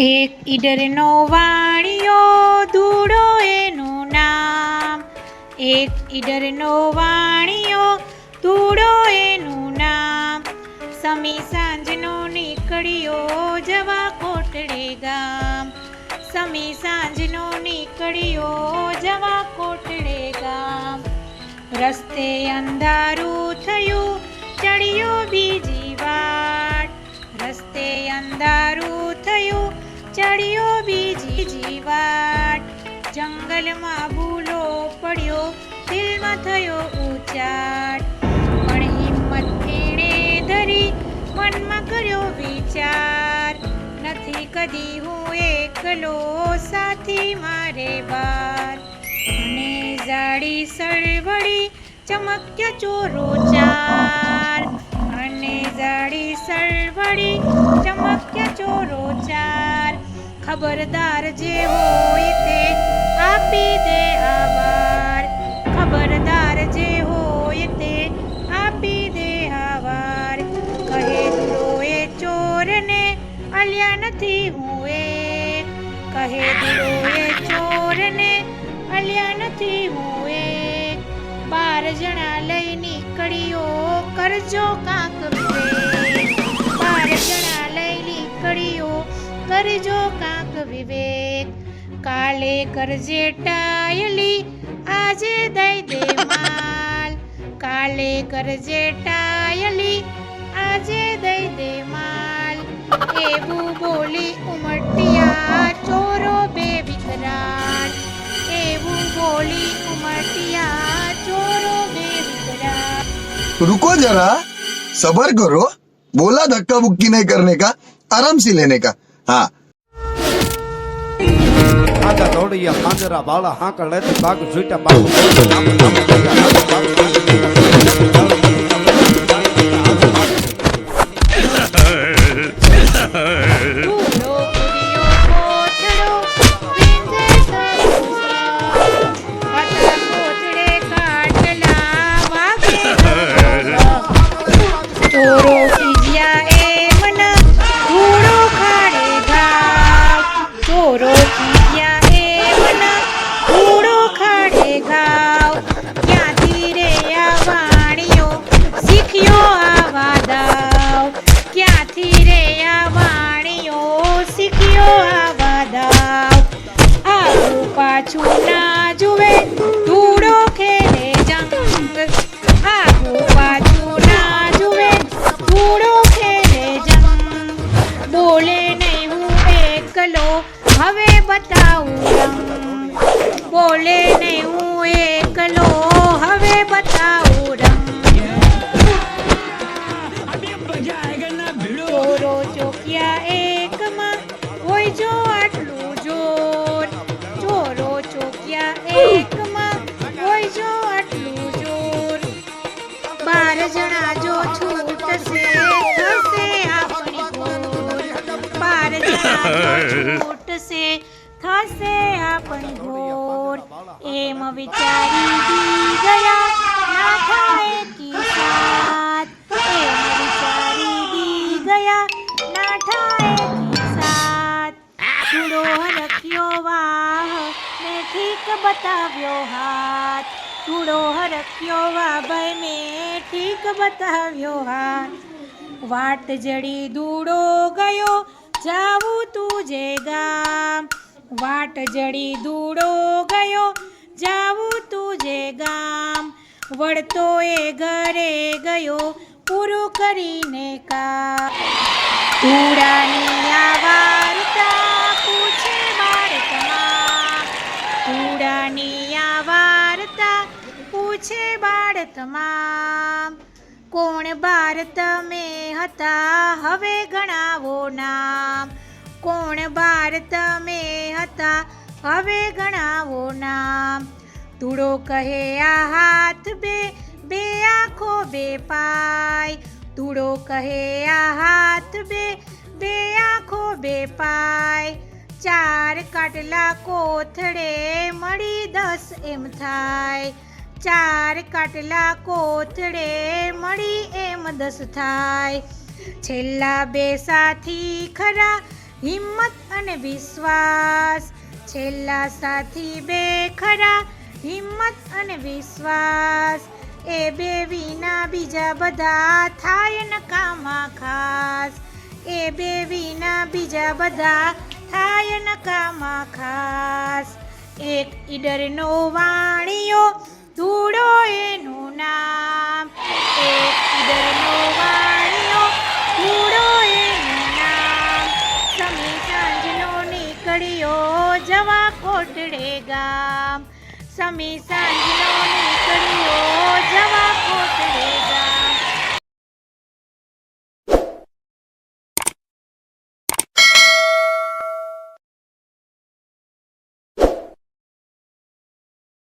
એક ઈડરનો વાણિયો ધૂળો એનું નામ. એક ઈડરનો વાણિયો ધૂળો એનું નામ. સમી સાંજનો નીકળ્યો જવા કોટડે ગામ. સમી સાંજનો નીકળ્યો જવા કોટડે ગામ. રસ્તે અંધારું થયું ચડ્યો બીજી વાટ. રસ્તે અંધારું થયું ચડ્યો બીજી વાટ. જંગલમાં ભૂલો પડ્યો દિલમાં થયો ઉચાટ. પણ હિંમત એણે ધરી મનમાં કર્યો વિચાર. નથી કદી હું એકલો સાથી મારે બાર. અને જાડી સળવળી ચમક્યા ચોરો ચાર. અને જાડી સળવળી ચમક્યા ચોરો ચાર. ખબરદાર જે હોય તે આપી દે આવાર. ખબરદાર જે હોય તે આપી દે આવાર. કહે દુરોએ ચોરને અલ્યા નથી હું એક. કહે દુરોએ ચોરને અલ્યા નથી હું એક. 12 જણા લઈ નીકળ્યો કરજો કાંક વિવેક. 12 જણા લઈ નીકળ્યો કરજો કાંક વિવેક. કાલે કરજે ટાયલી આજે દઈ દે માલ. કાલે કરજે ટાયલી આજે દઈ દે માલ. એવું બોલી ઉમટ્યા ચોરો બે વિકરાળ. એવું બોલી ઉમટ્યા ચોરો બે વિકરાળ. रुको जरा, सबर करो. बोला धक्का मुक्की नहीं करने का, आराम से लेने का. हाँ. आजा दौड़िया मांजरा बाला हाक लेते बाग झूठा बाग ધૂળો ઉડ્યો કોથળો વીંધે સરુસા. હતા કોથળે કાટલા વાગે ઘરઘરા. ચોરો ખીજ્યા એમના ધૂળો ખાડે ઘાવ. ચોરો ખીજ્યા એમના ધૂળો ખાડે ઘાવ. ક્યાંથી રે આ વાણિયો શીખ્યો આવા દાવ. ક્યાંથી રે આ વાણિયો શીખ્યો આવા દાવ. આગું પાછું ના જુએ ધૂળો ખેલે જંગ. આગું પાછું ના જુએ ધૂળો ખેલે જંગ. બોલે નહીં હું એકલો હવે બતાવું રંગ. બોલે નહીં હું એકલો હવે બતાવું રંગ. ચોરો ચોક્યા એકમાં હોય જો આટલું જોર. ચોરો ચોક્યા એકમાં હોય જો આટલું જોર. 12 જણા જો છૂટશે થશે આપણી ઘોર. 12 જણા જો છૂટશે થશે આપણી ઘોર. એમ વિચારી દી ગયા ના થાય કી સાથ. એમ વિચારી દી ગયા ના થાય કી સાથ. ધૂળો હરખ્યો વાહ ને ઠીક બતાવ્યો હાથ. ધૂળો હરખ્યો વાહ ભાઈ મેં ઠીક બતાવ્યો હાથ. વાટ જડી ધૂળો ગયો જાવું તુજે ગામ. વાટ જડી ધૂળો ગયો જાવું તુજે ગામ. વળતો એ ઘરે ગયો પૂરું કરીને કામ. ધૂળાની આ વાર્તા પૂછે બાળકમાં. ધૂળાની આ વાર્તા પૂછે બાળકમાં. કોણ બાર તમે હતા હવે ગણાવો નામ. કોણ બાર તમે હતા હવે ગણાવો નામ. ધૂળો કહે આ હાથ બે બે આંખો બે પાય. ધૂળો કહે આ હાથ બે બે આંખો બે પાય. 4 કાટલા કોથળે મળી 10 એમ થાય. 4 કાટલા કોથળે મળી એમ 10 થાય. છેલ્લા બે સાથી ખરા હિંમત અને વિશ્વાસ. છેલ્લા સાથી બે ખરા, હિંમત અને વિશ્વાસ. એ બે વિના બીજા બધા થાય નકામા ખાસ. એ બે વિના બીજા બધા થાય નકામા ખાસ. એક ઈડરનો વાણિયો, ધૂળો એનું નામ. એક ઈડરનો વાણિયો, ધૂળો એનું નામ. સમી સાંજનો નીકળ્યો જવા કોટડે ગામ. સમી સાંજ